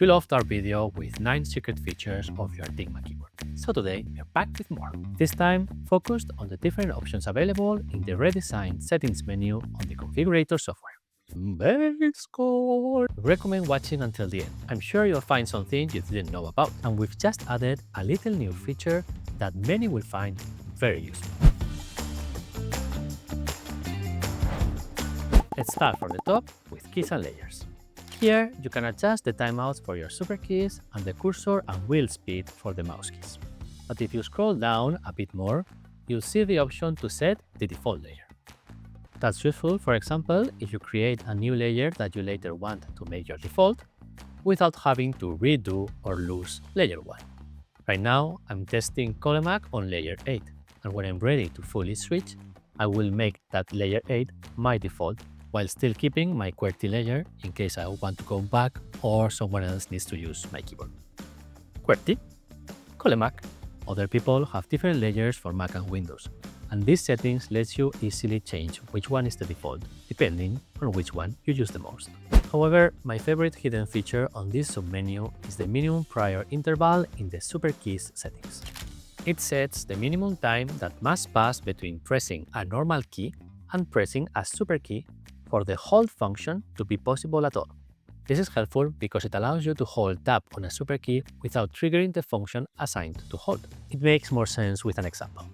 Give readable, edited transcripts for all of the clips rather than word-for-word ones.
You loved our video with 9 secret features of your Dygma keyboard. So today, we're back with more. This time, focused on the different options available in the redesigned settings menu on the configurator software. Bazecor! We recommend watching until the end. I'm sure you'll find something you didn't know about. And we've just added a little new feature that many will find very useful. Let's start from the top with keys and layers. Here, you can adjust the timeouts for your super keys and the cursor and wheel speed for the mouse keys. But if you scroll down a bit more, you'll see the option to set the default layer. That's useful, for example, if you create a new layer that you later want to make your default, without having to redo or lose layer 1. Right now, I'm testing Colemac on layer 8, and when I'm ready to fully switch, I will make that layer 8 my default, while still keeping my QWERTY layer in case I want to go back or someone else needs to use my keyboard. QWERTY, Colemac. Other people have different layers for Mac and Windows, and these settings lets you easily change which one is the default, depending on which one you use the most. However, my favorite hidden feature on this submenu is the minimum prior interval in the super keys settings. It sets the minimum time that must pass between pressing a normal key and pressing a super key for the hold function to be possible at all. This is helpful because it allows you to hold tab on a super key without triggering the function assigned to hold. It makes more sense with an example.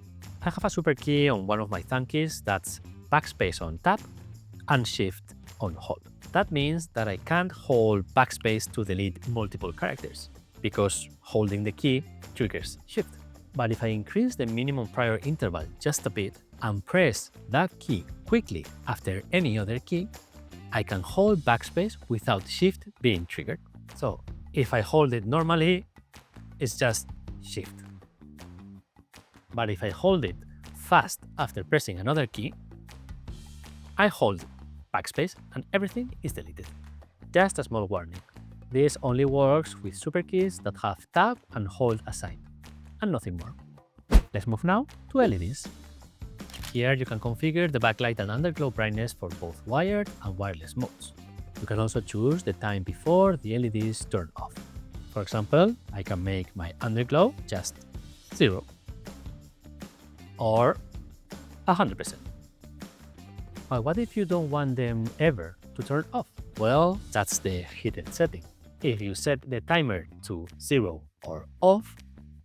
I have a super key on one of my thumb keys that's backspace on tab and shift on hold. That means that I can't hold backspace to delete multiple characters because holding the key triggers shift. But if I increase the minimum prior interval just a bit and press that key quickly after any other key, I can hold backspace without shift being triggered. So if I hold it normally, it's just shift. But if I hold it fast after pressing another key, I hold backspace and everything is deleted. Just a small warning. This only works with super keys that have tab and hold assigned, and nothing more. Let's move now to LEDs. Here you can configure the backlight and underglow brightness for both wired and wireless modes. You can also choose the time before the LEDs turn off. For example, I can make my underglow just 0 or 100%. But what if you don't want them ever to turn off? Well, that's the hidden setting. If you set the timer to 0 or off,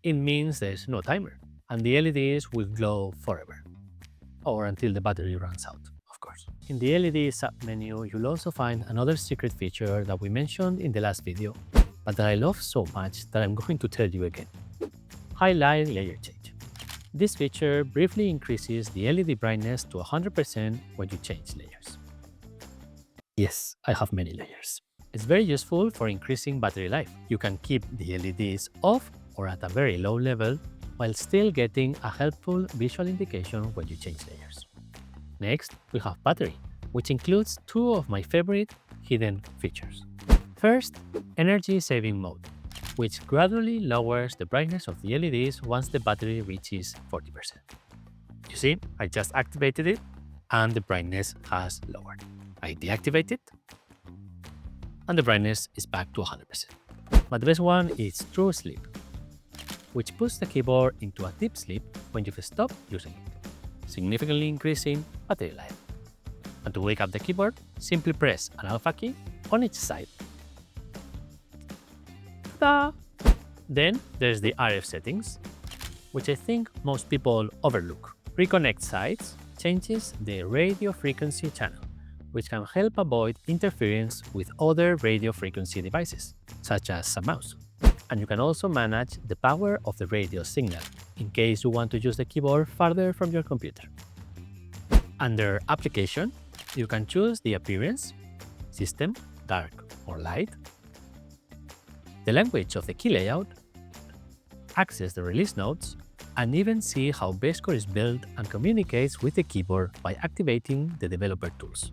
it means there's no timer, and the LEDs will glow forever. Or until the battery runs out, of course. In the LED submenu, you'll also find another secret feature that we mentioned in the last video, but that I love so much that I'm going to tell you again. Highlight layer change. This feature briefly increases the LED brightness to 100% when you change layers. Yes, I have many layers. It's very useful for increasing battery life. You can keep the LEDs off or at a very low level while still getting a helpful visual indication when you change layers. Next, we have battery, which includes 2 of my favorite hidden features. First, energy saving mode, which gradually lowers the brightness of the LEDs once the battery reaches 40%. You see, I just activated it and the brightness has lowered. I deactivate it and the brightness is back to 100%. But the best one is True Sleep, which puts the keyboard into a deep sleep when you've stopped using it, significantly increasing battery life. And to wake up the keyboard, simply press an alpha key on each side. Ta-da! Then there's the RF settings, which I think most people overlook. Reconnect sides changes the radio frequency channel, which can help avoid interference with other radio frequency devices, such as a mouse. And you can also manage the power of the radio signal in case you want to use the keyboard farther from your computer. Under Application, you can choose the appearance, system, dark or light, the language of the key layout, access the release notes, and even see how Bazecor is built and communicates with the keyboard by activating the developer tools.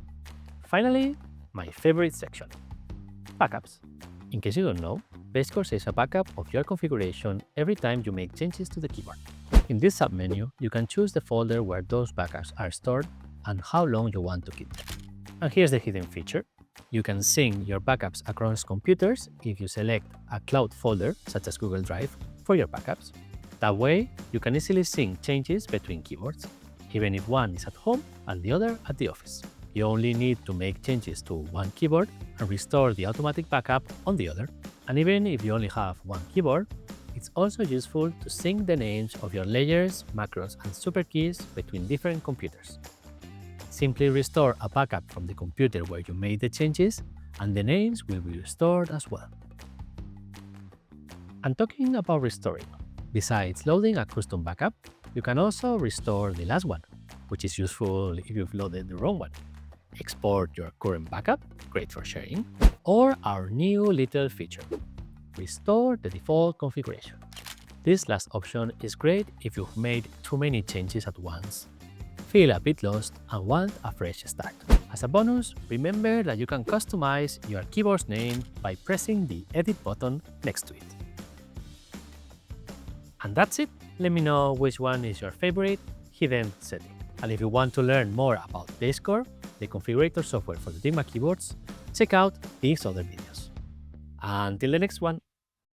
Finally, my favorite section, backups. In case you don't know, Bazecor saves a backup of your configuration every time you make changes to the keyboard. In this submenu, you can choose the folder where those backups are stored and how long you want to keep them. And here's the hidden feature. You can sync your backups across computers if you select a cloud folder, such as Google Drive, for your backups. That way, you can easily sync changes between keyboards, even if one is at home and the other at the office. You only need to make changes to one keyboard and restore the automatic backup on the other. And even if you only have one keyboard, it's also useful to sync the names of your layers, macros, and super keys between different computers. Simply restore a backup from the computer where you made the changes, and the names will be restored as well. And talking about restoring, besides loading a custom backup, you can also restore the last one, which is useful if you've loaded the wrong one. Export your current backup, great for sharing, or our new little feature, restore the default configuration. This last option is great if you've made too many changes at once, feel a bit lost, and want a fresh start. As a bonus, remember that you can customize your keyboard's name by pressing the edit button next to it. And that's it. Let me know which one is your favorite hidden setting. And if you want to learn more about Bazecor, the configurator software for the Dygma keyboards, check out these other videos. Until the next one.